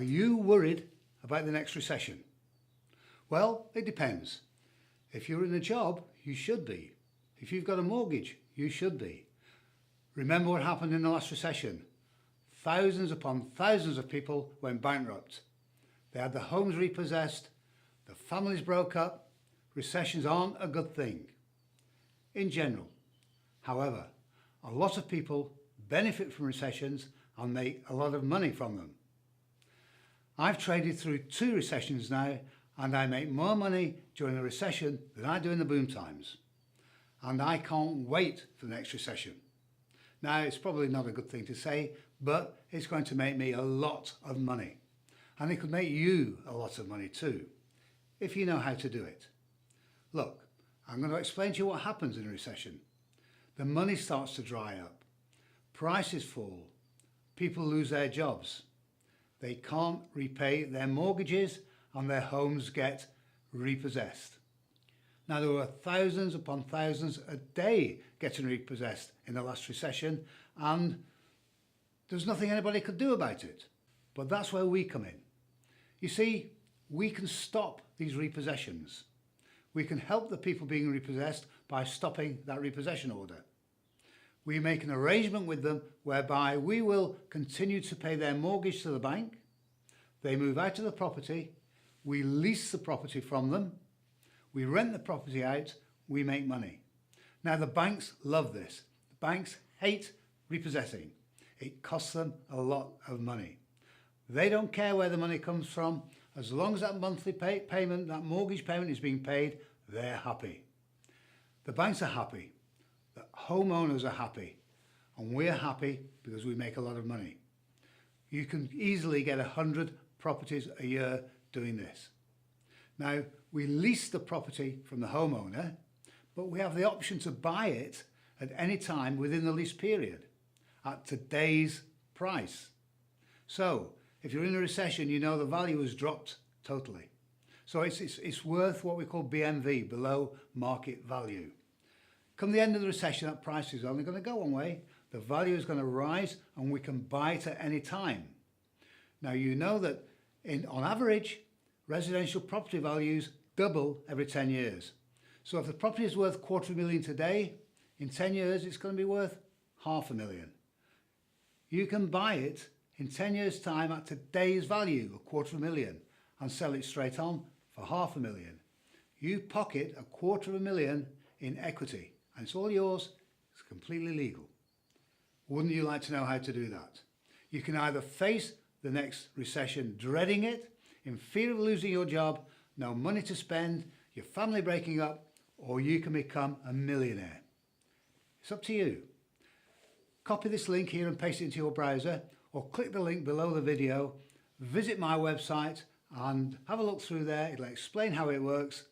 Are you worried about the next recession? Well, it depends. If you're in a job, you should be. If you've got a mortgage, you should be. Remember what happened in the last recession? Thousands upon thousands of people went bankrupt. They had their homes repossessed, the families broke up. Recessions aren't a good thing in general. However, a lot of people benefit from recessions and make a lot of money from them. I've traded through 2 recessions now, and I make more money during a recession than I do in the boom times. And I can't wait for the next recession. Now, it's probably not a good thing to say, but it's going to make me a lot of money. And it could make you a lot of money too, if you know how to do it. Look, I'm going to explain to you what happens in a recession. The money starts to dry up, prices fall, people lose their jobs, they can't repay their mortgages and their homes get repossessed. Now, there were thousands upon thousands a day getting repossessed in the last recession, and there's nothing anybody could do about it. But that's where we come in. You see, we can stop these repossessions. We can help the people being repossessed by stopping that repossession order. We make an arrangement with them whereby we will continue to pay their mortgage to the bank. They move out of the property. We lease the property from them. We rent the property out. We make money. Now, the banks love this. The banks hate repossessing. It costs them a lot of money. They don't care where the money comes from. As long as that monthly payment, that mortgage payment is being paid, they're happy. The banks are happy. The homeowners are happy. And we're happy because we make a lot of money. You can easily get 100 properties a year doing this. Now, we lease the property from the homeowner, but we have the option to buy it at any time within the lease period at today's price. So, if you're in a recession, you know the value has dropped totally. So it's worth what we call BMV, below market value. Come the end of the recession, that price is only going to go one way. The value is going to rise and we can buy it at any time. Now, you know that on average, residential property values double every 10 years. So if the property is worth $250,000 today, in 10 years it's going to be worth $500,000. You can buy it in 10 years' time at today's value, $250,000, and sell it straight on for $500,000. You pocket $250,000 in equity, and it's all yours. It's completely legal. Wouldn't you like to know how to do that? You can either face the next recession dreading it, in fear of losing your job, no money to spend, your family breaking up, or you can become a millionaire. It's up to you. Copy this link here and paste it into your browser, or click the link below the video, visit my website and have a look through there. It'll explain how it works,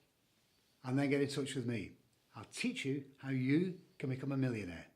and then get in touch with me. I'll teach you how you can become a millionaire.